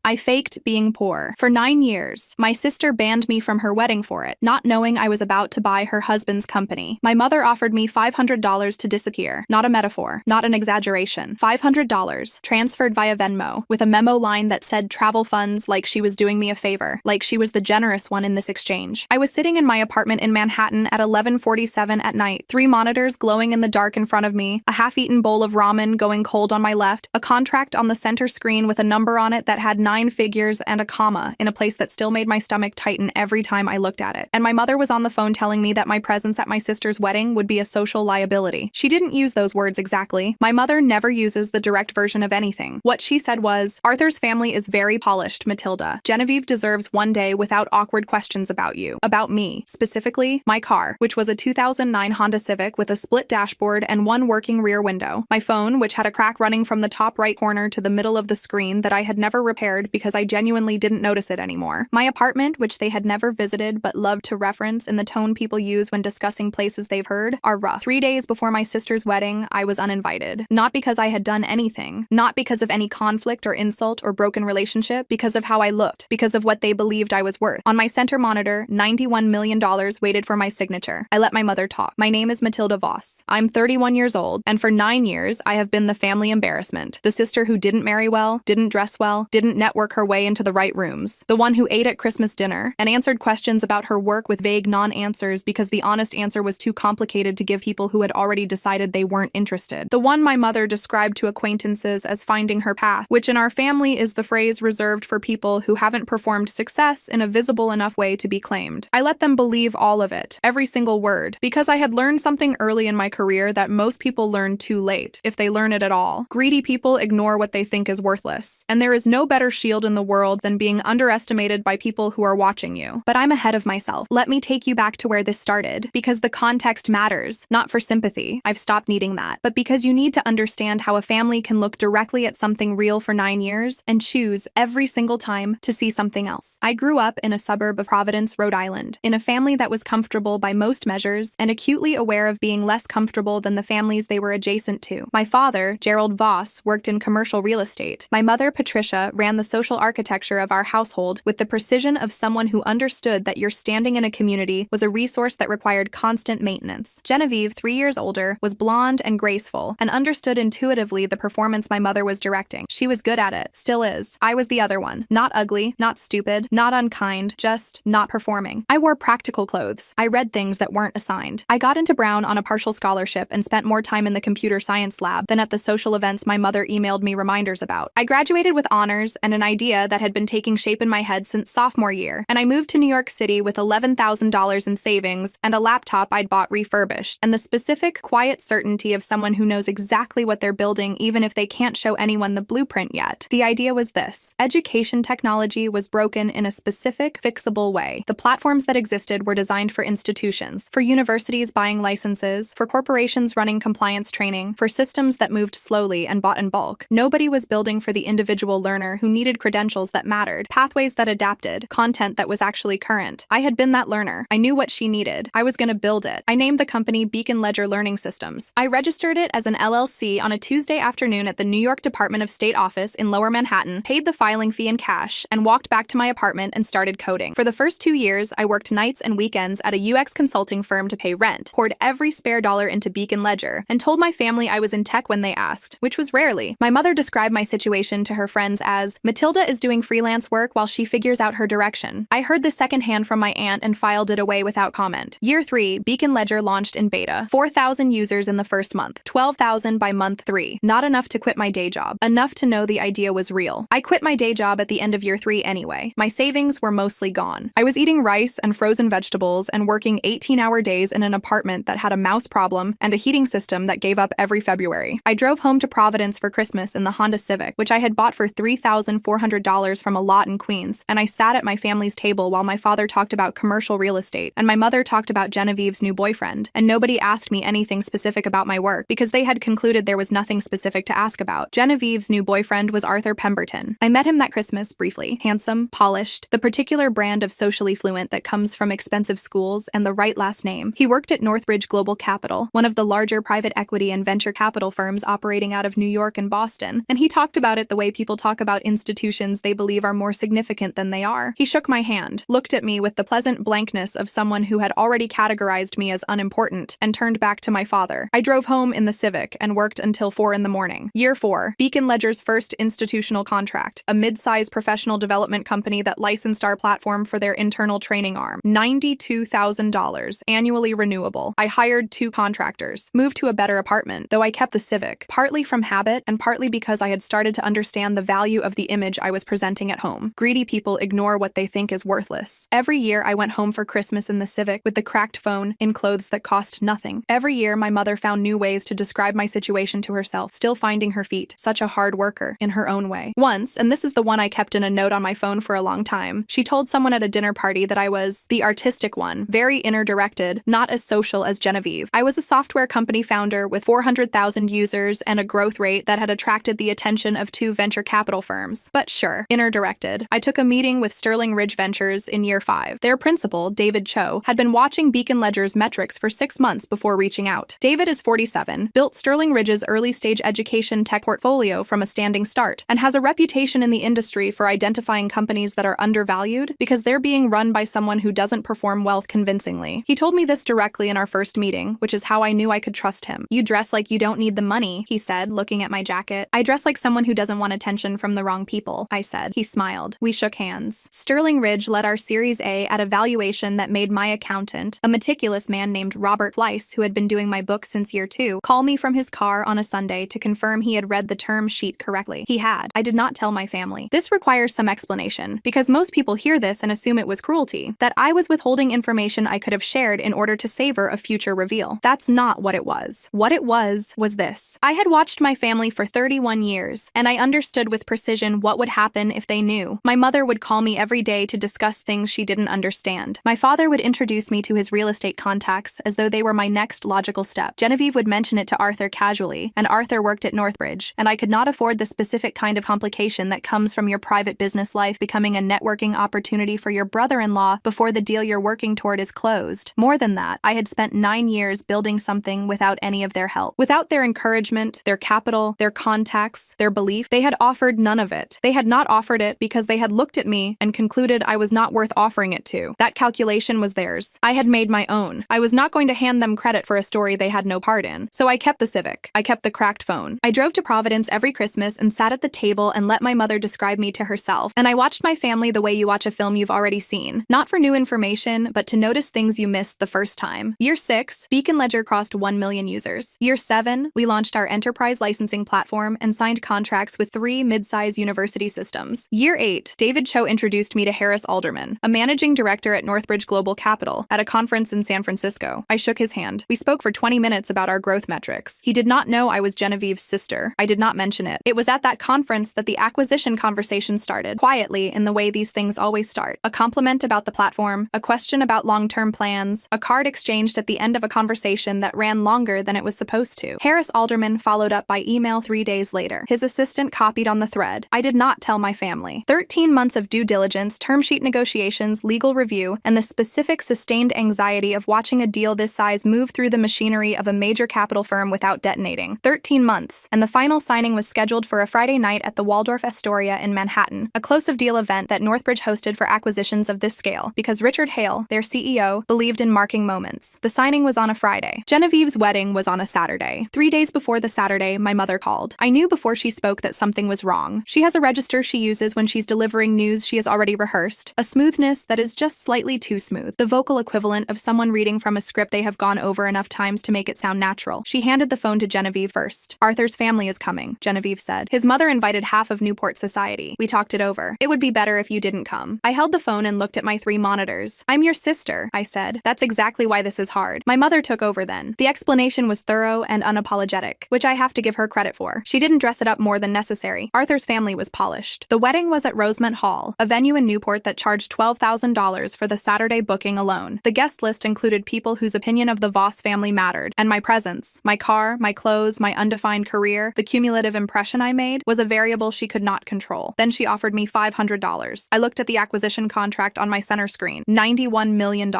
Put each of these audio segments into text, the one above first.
I faked being poor. For 9 years, my sister banned me from her wedding for it, not knowing I was about to buy her husband's company. My mother offered me $500 to disappear. Not a metaphor, not an exaggeration. $500, transferred via Venmo, with a memo line that said travel funds, like she was doing me a favor, like she was the generous one in this exchange. I was sitting in my apartment in Manhattan at 11:47 at night, 3 monitors glowing in the dark in front of me, a half-eaten bowl of ramen going cold on my left, a contract on the center screen with a number on it that had 9 figures and a comma in a place that still made my stomach tighten every time I looked at it. And my mother was on the phone telling me that my presence at my sister's wedding would be a social liability. She didn't use those words exactly. My mother never uses the direct version of anything. What she said was, "Arthur's family is very polished, Matilda. Genevieve deserves one day without awkward questions about you." About me, specifically my car, which was a 2009 Honda Civic with a split dashboard and 1 working rear window. My phone, which had a crack running from the top right corner to the middle of the screen that I had never repaired because I genuinely didn't notice it anymore. My apartment, which they had never visited but loved to reference in the tone people use when discussing places they've heard, are rough. 3 days before my sister's wedding, I was uninvited. Not because I had done anything, not because of any conflict or insult or broken relationship, because of how I looked, because of what they believed I was worth. On my center monitor, $91 million waited for my signature. I let my mother talk. "My name is Matilda Voss. I'm 31 years old, and for 9 years, I have been the family embarrassment. The sister who didn't marry well, didn't dress well, didn't network her way into the right rooms. The one who ate at Christmas dinner and answered questions about her work with vague non-answers because the honest answer was too complicated to give people who had already decided they weren't interested. The one my mother described to acquaintances as finding her path, which in our family is the phrase reserved for people who haven't performed success in a visible enough way to be claimed. I let them believe all of it, every single word, because I had learned something early in my career that most people learn too late, if they learn it at all. Greedy people ignore what they think is worthless, and there is no better shield in the world than being underestimated by people who are watching you. But I'm ahead of myself. Let me take you back to where this started, because the context matters, not for sympathy. I've stopped needing that, but because you need to understand how a family can look directly at something real for 9 years and choose every single time to see something else. I grew up in a suburb of Providence, Rhode Island, in a family that was comfortable by most measures and acutely aware of being less comfortable than the families they were adjacent to. My father, Gerald Voss, worked in commercial real estate. My mother, Patricia, ran the social architecture of our household with the precision of someone who understood that your standing in a community was a resource that required constant maintenance. Genevieve, 3 years older, was blonde and graceful and understood intuitively the performance my mother was directing. She was good at it, still is. I was the other one. Not ugly, not stupid, not unkind, just not performing. I wore practical clothes. I read things that weren't assigned. I got into Brown on a partial scholarship and spent more time in the computer science lab than at the social events my mother emailed me reminders about. I graduated with honors and an idea that had been taking shape in my head since sophomore year, and I moved to New York City with $11,000 in savings and a laptop I'd bought refurbished, and the specific, quiet certainty of someone who knows exactly what they're building even if they can't show anyone the blueprint yet. The idea was this: education technology was broken in a specific, fixable way. The platforms that existed were designed for institutions, for universities buying licenses, for corporations running compliance training, for systems that moved slowly and bought in bulk. Nobody was building for the individual learner who needed credentials that mattered, pathways that adapted, content that was actually current. I had been that learner. I knew what she needed. I was going to build it. I named the company Beacon Ledger Learning Systems. I registered it as an LLC on a Tuesday afternoon at the New York Department of State office in Lower Manhattan, paid the filing fee in cash, and walked back to my apartment and started coding. For the first 2 years, I worked nights and weekends at a UX consulting firm to pay rent, poured every spare dollar into Beacon Ledger, and told my family I was in tech when they asked, which was rarely. My mother described my situation to her friends as, "Matilda is doing freelance work while she figures out her direction." I heard this secondhand from my aunt and filed it away without comment. Year 3, Beacon Ledger launched in beta. 4,000 users in the first month, 12,000 by month 3. Not enough to quit my day job, enough to know the idea was real. I quit my day job at the end of year 3 anyway. My savings were mostly gone. I was eating rice and frozen vegetables and working 18-hour days in an apartment that had a mouse problem and a heating system that gave up every February. I drove home to Providence for Christmas in the Honda Civic, which I had bought for $3,400 from a lot in Queens, and I sat at my family's table while my father talked about commercial real estate and my mother talked about Genevieve's new boyfriend, and nobody asked me anything specific about my work because they had concluded there was nothing specific to ask about. Genevieve's new boyfriend was Arthur Pemberton. I met him that Christmas briefly. Handsome, polished, the particular brand of socially fluent that comes from expensive schools and the right last name. He worked at Northbridge Global Capital, one of the larger private equity and venture capital firms operating out of New York and Boston, and he talked about it the way people talk about institutions institutions they believe are more significant than they are. He shook my hand, looked at me with the pleasant blankness of someone who had already categorized me as unimportant, and turned back to my father. I drove home in the Civic and worked until 4 in the morning. Year 4, Beacon Ledger's first institutional contract, a mid-size professional development company that licensed our platform for their internal training arm. $92,000, annually renewable. I hired 2 contractors, moved to a better apartment, though I kept the Civic, partly from habit and partly because I had started to understand the value of the image I was presenting at home. Greedy people ignore what they think is worthless. Every year I went home for Christmas in the Civic with the cracked phone in clothes that cost nothing. Every year my mother found new ways to describe my situation to herself, still finding her feet, such a hard worker, in her own way. Once, and this is the one I kept in a note on my phone for a long time, she told someone at a dinner party that I was the artistic one, very inner-directed, not as social as Genevieve. I was a software company founder with 400,000 users and a growth rate that had attracted the attention of 2 venture capital firms. But sure, inner-directed. I took a meeting with Sterling Ridge Ventures in year 5. Their principal, David Cho, had been watching Beacon Ledger's metrics for 6 months before reaching out. David is 47, built Sterling Ridge's early-stage education tech portfolio from a standing start, and has a reputation in the industry for identifying companies that are undervalued because they're being run by someone who doesn't perform wealth convincingly. He told me this directly in our first meeting, which is how I knew I could trust him. "You dress like you don't need the money," he said, looking at my jacket. "I dress like someone who doesn't want attention from the wrong people," I said. He smiled. We shook hands. Sterling Ridge led our Series A at a valuation that made my accountant, a meticulous man named Robert Fleiss, who had been doing my book since year 2, call me from his car on a Sunday to confirm he had read the term sheet correctly. He had. I did not tell my family. This requires some explanation, because most people hear this and assume it was cruelty, that I was withholding information I could have shared in order to savor a future reveal. That's not what it was. What it was this. I had watched my family for 31 years, and I understood with precision what would happen if they knew. My mother would call me every day to discuss things she didn't understand. My father would introduce me to his real estate contacts as though they were my next logical step. Genevieve would mention it to Arthur casually, and Arthur worked at Northbridge, and I could not afford the specific kind of complication that comes from your private business life becoming a networking opportunity for your brother-in-law before the deal you're working toward is closed. More than that, I had spent 9 years building something without any of their help. Without their encouragement, their capital, their contacts, their belief, they had offered none of it. They had not offered it because they had looked at me and concluded I was not worth offering it to. That calculation was theirs. I had made my own. I was not going to hand them credit for a story they had no part in. So I kept the Civic. I kept the cracked phone. I drove to Providence every Christmas and sat at the table and let my mother describe me to herself. And I watched my family the way you watch a film you've already seen. Not for new information, but to notice things you missed the first time. Year 6, Beacon Ledger crossed 1 million users. Year 7, we launched our enterprise licensing platform and signed contracts with 3 mid-size university systems. Year 8, David Cho introduced me to Harris Alderman, a managing director at Northbridge Global Capital, at a conference in San Francisco. I shook his hand. We spoke for 20 minutes about our growth metrics. He did not know I was Genevieve's sister. I did not mention it. It was at that conference that the acquisition conversation started, quietly in the way these things always start. A compliment about the platform, a question about long-term plans, a card exchanged at the end of a conversation that ran longer than it was supposed to. Harris Alderman followed up by email 3 days later. His assistant copied on the thread. I did not tell my family. 13 months of due diligence, term sheet negotiations, legal review, and the specific sustained anxiety of watching a deal this size move through the machinery of a major capital firm without detonating. 13 months, and the final signing was scheduled for a Friday night at the Waldorf Astoria in Manhattan, a close-of-deal event that Northbridge hosted for acquisitions of this scale, because Richard Hale, their CEO, believed in marking moments. The signing was on a Friday. Genevieve's wedding was on a Saturday. 3 days before the Saturday, my mother called. I knew before she spoke that something was wrong. She has a register she uses when she's delivering news she has already rehearsed, a smoothness that is just slightly too smooth, the vocal equivalent of someone reading from a script they have gone over enough times to make it sound natural. She handed the phone to Genevieve first. "Arthur's family is coming," Genevieve said. "His mother invited half of Newport society. We talked it over. It would be better if you didn't come." I held the phone and looked at my 3 monitors. "I'm your sister," I said. "That's exactly why this is hard." My mother took over then. The explanation was thorough and unapologetic, which I have to give her credit for. She didn't dress it up more than necessary. Arthur's family was polished. The wedding was at Rosemont Hall, a venue in Newport that charged $12,000 for the Saturday booking alone. The guest list included people whose opinion of the Voss family mattered, and my presence, my car, my clothes, my undefined career, the cumulative impression I made, was a variable she could not control. Then she offered me $500. I looked at the acquisition contract on my center screen. $91 million,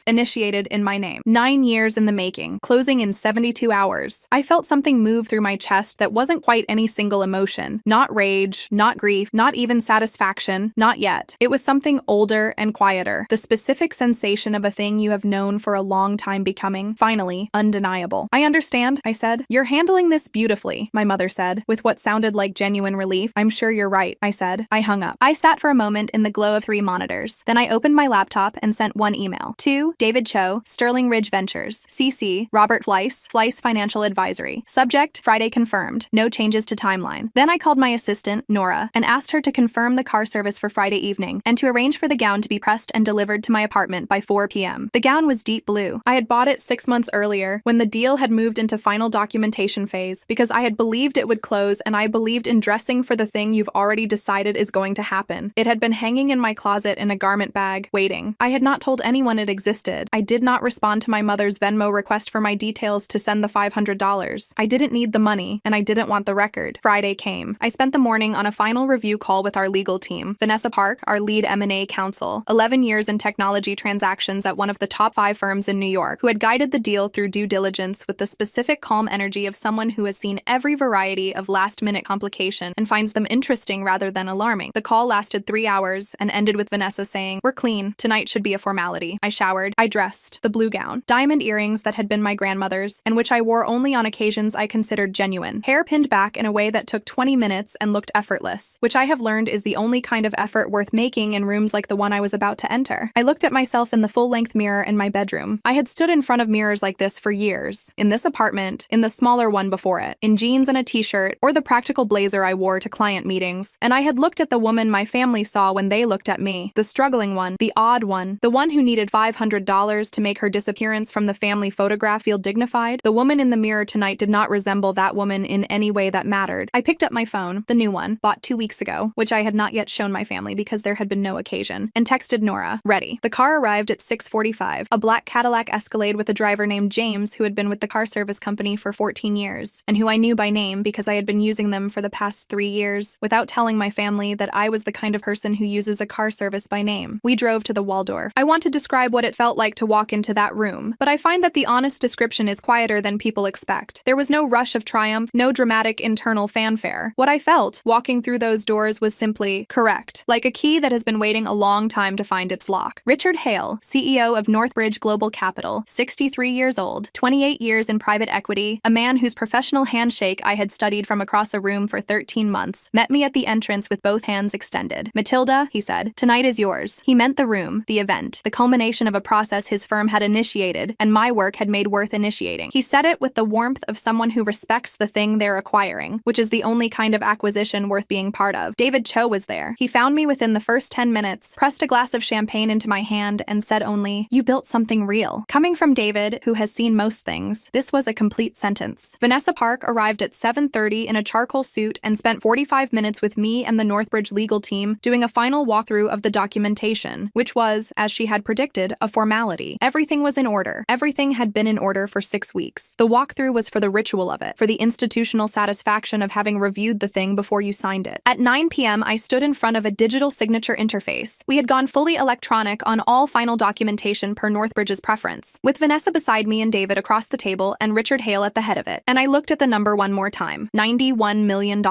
initiated in my name. 9 years in the making, closing in 72 hours. I felt something move through my chest that wasn't quite any single emotion. Not rage, not grief, not even satisfaction, not yet. It was something older and quieter, the specific sensation of a thing you have known for a long time becoming, finally, undeniable. I understand, I said. You're handling this beautifully, my mother said, with what sounded like genuine relief. I'm sure you're right, I said. I hung up. I sat for a moment in the glow of 3 monitors. Then I opened my laptop and sent one email. To David Cho, Sterling Ridge Ventures. CC, Robert Fleiss, Fleiss Financial Advisory. Subject, Friday confirmed. No changes to timeline. Then I called my assistant, Nora, and asked her to confirm the car service for Friday evening and to arrange for the gown to be pressed and delivered to my apartment by 4 p.m. The gown was deep blue. I had bought it 6 months earlier when the deal had moved into final documentation phase because I had believed it would close and I believed in dressing for the thing you've already decided is going to happen. It had been hanging in my closet in a garment bag, waiting. I had not told anyone it existed. I did not respond to my mother's Venmo request for my details to send the $500. I didn't need the money, and I didn't want the record. Friday came. I spent the morning on a final review call with our legal team. Vanessa Park, our lead M&A counsel, 11 years in technology transactions at one of the top 5 firms in New York, who had guided the deal through due diligence with the specific calm energy of someone who has seen every variety of last-minute complication and finds them interesting rather than alarming. The call lasted 3 hours and ended with Vanessa saying, "We're clean. Tonight should be a formality." I showered. I dressed. The blue gown. Diamond earrings that had been my grandmother's and which I wore only on occasions I considered genuine. Hair pinned back in a way that took 20 minutes and looked effortless, which I have learned is the only kind of effort worth making in rooms like the one I was about to enter. I looked at myself in the full-length mirror in my bedroom. I had stood in front of mirrors like this for years. In this apartment, in the smaller one before it, in jeans and a t-shirt, or the practical blazer I wore to client meetings. And I had looked at the woman my family saw when they looked at me. The struggling one, the odd one, the one who needed $500 to make her disappearance from the family photograph feel dignified. The woman in the mirror tonight did not resemble that woman in any way that mattered. I picked up my phone, the new one, bought 2 weeks ago, which I had not yet shown my family because there had been no occasion, and texted Nora, "Ready." The car arrived at 6:45, a black Cadillac Escalade with a driver named James who had been with the car service company for 14 years, and who I knew by name because I had been using them for the past 3 years, without telling my family that I was the kind of person who uses a car service by name. We drove to the Waldorf. I want to describe what it felt like to walk into that room, but I find that the honest description is quieter than people expect. There was no rush of triumph, no dramatic internal fanfare. What I felt, walking through those doors, was simply correct, like a key that has been waiting a long time to find its lock. Richard Hale, CEO of Northbridge Global Capital, 63 years old, 28 years in private equity, a man whose professional handshake I had studied from across a room for 13 months, met me at the entrance with both hands extended. "Matilda," he said, "tonight is yours." He meant the room, the event, the culmination of a process his firm had initiated, and my work had made worth initiating. He said it with the warmth of someone who respects the thing they're acquiring, which is the only kind of acquisition worth being part of. David Cho was there. He found me within the first 10 minutes, pressed a glass of champagne into my hand, and said only, "You built something real." Coming from David, who has seen most things, this was a complete sentence. Vanessa Park arrived at 7:30 in a charcoal suit and spent 45 minutes with me and the Northbridge legal team doing a final walkthrough of the documentation, which was, as she had predicted, a formality. Everything was in order. Everything had been in order for 6 weeks. The walkthrough was for the ritual of it, for the institutional satisfaction of having reviewed the thing before you signed it. At 9 p.m., I stood in front of a digital signature interface. We had gone fully electronic on all final documentation per Northbridge's preference, with Vanessa beside me and David across the table and Richard Hale at the head of it. And I looked at the number one more time. $91 million.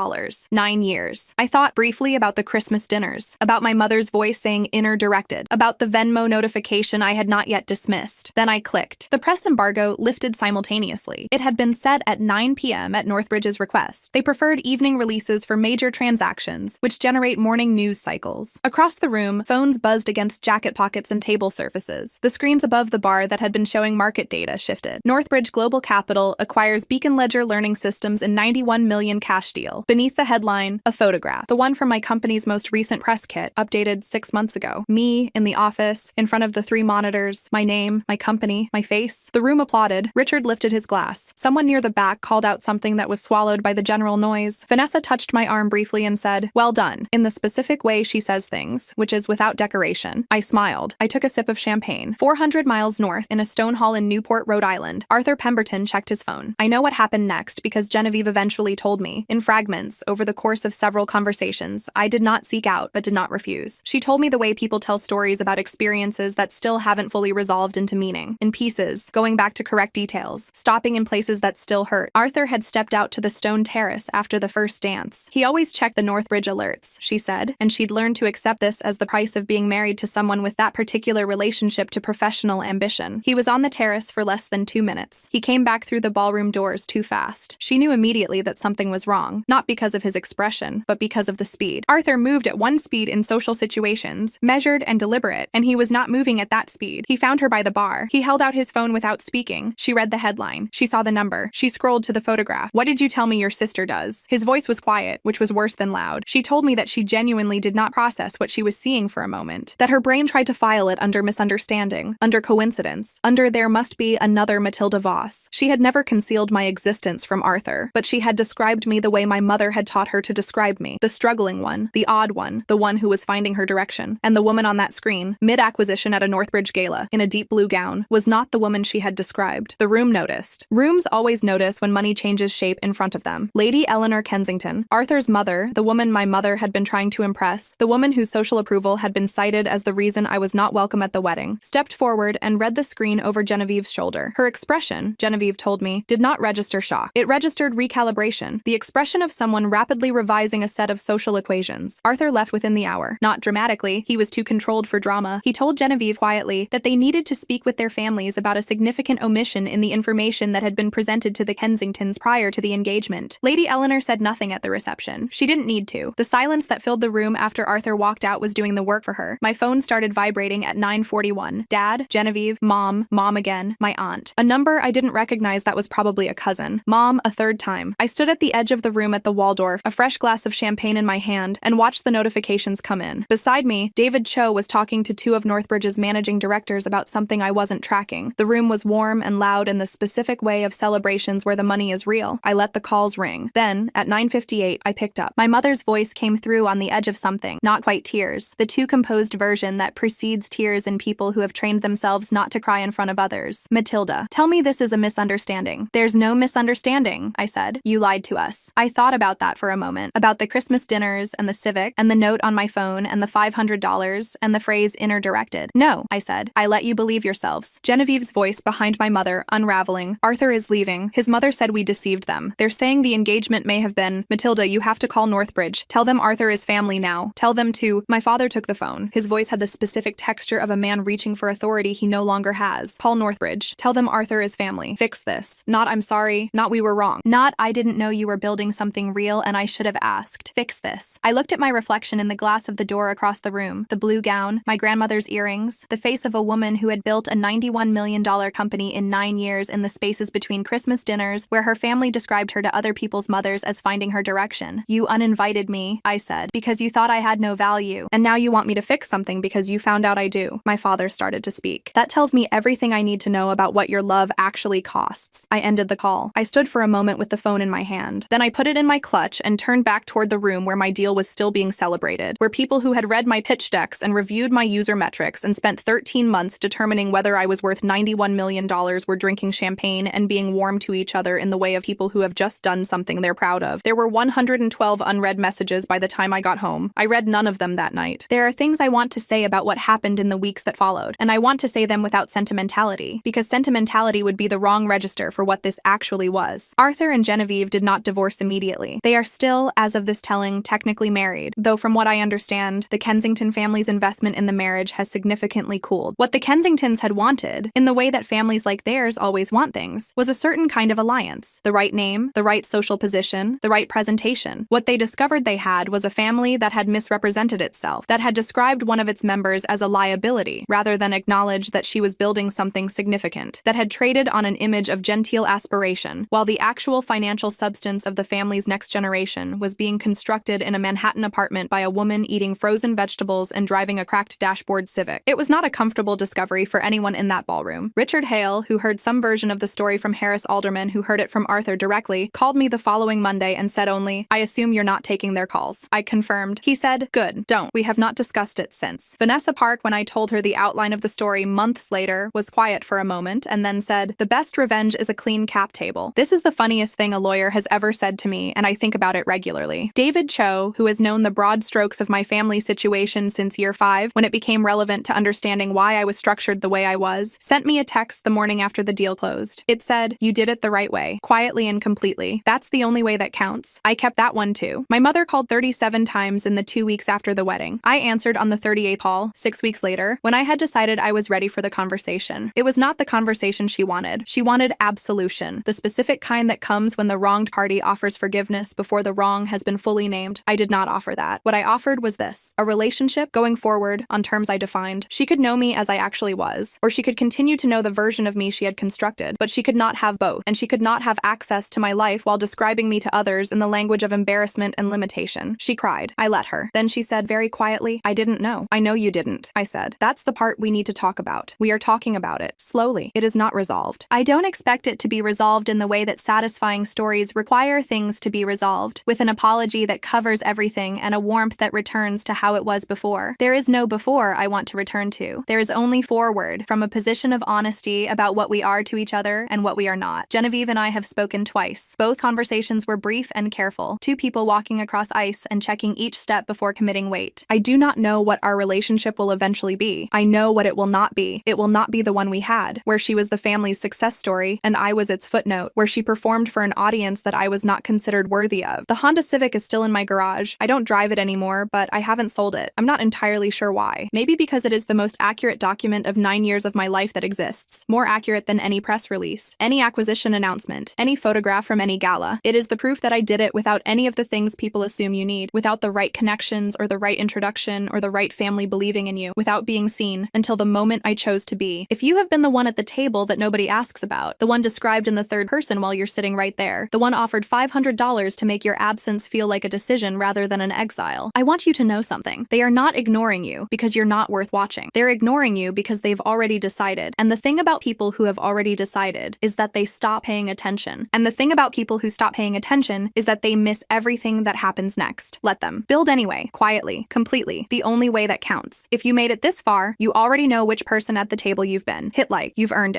9 years. I thought briefly about the Christmas dinners, about my mother's voice saying inner directed, about the Venmo notification I had not yet dismissed. Then I clicked. The press embargo lifted simultaneously. It had been set at 9 p.m. at Northbridge's request. They preferred evening releases for major transactions, which generate morning news cycles. Across the room, phones buzzed against jacket pockets and table surfaces. The screens above the bar that had been showing market data shifted. Northbridge Global Capital acquires Beacon Ledger Learning Systems in $91 million cash deal. Beneath the headline, a photograph. The one from my company's most recent press kit, updated 6 months ago. Me, in the office, in front of the 3 monitors, my name, my company, my face. The room applauded. Richard lifted his glass. Someone near the back called out something that was swallowed by the general noise. Vanessa touched my arm briefly and said, "Well done," in the specific way she says things, which is without decoration. I smiled. I took a sip of champagne. 400 miles north, in a stone hall in Newport, Rhode Island, Arthur Pemberton checked his phone. I know what happened next because Genevieve eventually told me, in fragments, over the course of several conversations I did not seek out but did not refuse. She told me the way people tell stories about experiences that still haven't fully resolved into meaning, in pieces, going back to correct details, stopping in places that still hurt. Arthur had stepped out to the stone terrace after the first dance. He always check the Northbridge alerts, she said, and she'd learned to accept this as the price of being married to someone with that particular relationship to professional ambition. He was on the terrace for less than 2 minutes. He came back through the ballroom doors too fast. She knew immediately that something was wrong, not because of his expression, but because of the speed. Arthur moved at one speed in social situations, measured and deliberate, and he was not moving at that speed. He found her by the bar. He held out his phone without speaking. She read the headline. She saw the number. She scrolled to the photograph. "What did you tell me your sister does?" His voice was quiet, which was worse than loud. She told me that she genuinely did not process what she was seeing for a moment, that her brain tried to file it under misunderstanding, under coincidence, under there must be another Matilda Voss. She had never concealed my existence from Arthur, but she had described me the way my mother had taught her to describe me, the struggling one, the odd one, the one who was finding her direction. And the woman on that screen, mid-acquisition at a Northbridge gala, in a deep blue gown, was not the woman she had described. The room noticed. Rooms always notice when money changes shape in front of them. Lady Eleanor Kensington, Arthur's mother, the woman my mother had been trying to impress, the woman whose social approval had been cited as the reason I was not welcome at the wedding, stepped forward and read the screen over Genevieve's shoulder. Her expression, Genevieve told me, did not register shock. It registered recalibration, the expression of someone rapidly revising a set of social equations. Arthur left within the hour. Not dramatically, he was too controlled for drama. He told Genevieve quietly that they needed to speak with their families about a significant omission in the information that had been presented to the Kensingtons prior to the engagement. Lady Eleanor said nothing at the reception. She didn't need to. The silence that filled the room after Arthur walked out was doing the work for her. My phone started vibrating at 9:41. Dad, Genevieve, Mom again, my aunt. A number I didn't recognize that was probably a cousin. Mom, a third time. I stood at the edge of the room at the Waldorf, a fresh glass of champagne in my hand, and watched the notifications come in. Beside me, David Cho was talking to two of Northbridge's managing directors about something I wasn't tracking. The room was warm and loud in the specific way of celebrations where the money is real. I let the calls ring. Then, at 9:58, I picked up. My mother's voice came through on the edge of something, not quite tears. The too composed version that precedes tears in people who have trained themselves not to cry in front of others. "Matilda, tell me this is a misunderstanding." "There's no misunderstanding," I said. "You lied to us." I thought about that for a moment, about the Christmas dinners and the Civic and the note on my phone and the $500 and the phrase inner directed. "No," I said. "I let you believe yourselves." Genevieve's voice behind my mother, unraveling. "Arthur is leaving. His mother said we deceived them. They're saying the engagement may have been. Matilda, you have to call Northbridge. Tell them Arthur is family now. Tell them to—" My father took the phone. His voice had the specific texture of a man reaching for authority he no longer has. "Call Northbridge. Tell them Arthur is family. Fix this. Not I'm sorry. Not we were wrong. Not I didn't know you were building something real and I should have asked. Fix this." I looked at my reflection in the glass of the door across the room. The blue gown, my grandmother's earrings, the face of a woman who had built a $91 million company in 9 years in the spaces between Christmas dinners where her family described her to other people's mothers as finding her direction. "You uninvited me," I said, "because you thought I had no value. And now you want me to fix something because you found out I do." My father started to speak. "That tells me everything I need to know about what your love actually costs." I ended the call. I stood for a moment with the phone in my hand. Then I put it in my clutch and turned back toward the room where my deal was still being celebrated, where people who had read my pitch decks and reviewed my user metrics and spent 13 months determining whether I was worth $91 million were drinking champagne and being warm to each other in the way of people who have just done something they're proud of. There were 112 unread messages by the time I got home. I read none of them that night. There are things I want to say about what happened in the weeks that followed, and I want to say them without sentimentality, because sentimentality would be the wrong register for what this actually was. Arthur and Genevieve did not divorce immediately. They are still, as of this telling, technically married, though from what I understand, the Kensington family's investment in the marriage has significantly cooled. What the Kensingtons had wanted, in the way that families like theirs always want things, was a certain kind of alliance. The right name, the right social position, the right presentation. What they discovered they had was a family that had misrepresented itself, that had described one of its members as a liability, rather than acknowledge that she was building something significant, that had traded on an image of genteel aspiration, while the actual financial substance of the family's next generation was being constructed in a Manhattan apartment by a woman eating frozen vegetables and driving a cracked dashboard Civic. It was not a comfortable discovery for anyone in that ballroom. Richard Hale, who heard some version of the story from Harris Alderman, who heard it from Arthur directly, called me the following Monday and said only, "I assume you're not taking their calls." I confirmed. He said, "Good, don't. We have not discussed it since." Vanessa Park, when I told her the outline of the story months later, was quiet for a moment and then said, "The best revenge is a clean cap table." This is the funniest thing a lawyer has ever said to me, and I think about it regularly. David Cho, who has known the broad strokes of my family situation since year 5, when it became relevant to understanding why I was structured the way I was, sent me a text the morning after the deal closed. It said, "You did it the right way, quietly and completely. That's the only way that counts." I kept that one too. to. My mother called 37 times in the 2 weeks after the wedding. I answered on the 38th call, 6 weeks later, when I had decided I was ready for the conversation. It was not the conversation she wanted. She wanted absolution, the specific kind that comes when the wronged party offers forgiveness before the wrong has been fully named. I did not offer that. What I offered was this: a relationship going forward on terms I defined. She could know me as I actually was, or she could continue to know the version of me she had constructed, but she could not have both, and she could not have access to my life while describing me to others in the language of embarrassment and limitation. She cried. I let her. Then she said very quietly, "I didn't know." "I know you didn't," I said. "That's the part we need to talk about. We are talking about it. Slowly. It is not resolved." I don't expect it to be resolved in the way that satisfying stories require things to be resolved, with an apology that covers everything and a warmth that returns to how it was before. There is no before I want to return to. There is only forward, from a position of honesty about what we are to each other and what we are not. Genevieve and I have spoken twice. Both conversations were brief and careful, two people walking across ice and checking each step before committing weight. I do not know what our relationship will eventually be. I know what it will not be. It will not be the one we had, where she was the family's success story and I was its footnote, where she performed for an audience that I was not considered worthy of. The Honda Civic is still in my garage. I don't drive it anymore, but I haven't sold it. I'm not entirely sure why. Maybe because it is the most accurate document of 9 years of my life that exists. More accurate than any press release, any acquisition announcement, any photograph from any gala. It is the proof that I did it without any of the things people assume you need, without the right connections or the right introduction or the right family believing in you, without being seen, until the moment I chose to be. If you have been the one at the table that nobody asks about, the one described in the third person while you're sitting right there, the one offered $500 to make your absence feel like a decision rather than an exile, I want you to know something. They are not ignoring you because you're not worth watching. They're ignoring you because they've already decided. And the thing about people who have already decided is that they stop paying attention. And the thing about people who stop paying attention is that they miss everything that happens next. Let them. Build anyway, quietly, completely, the only way that counts. If you made it this far, you already know which person at the table you've been. Hit like. You've earned it.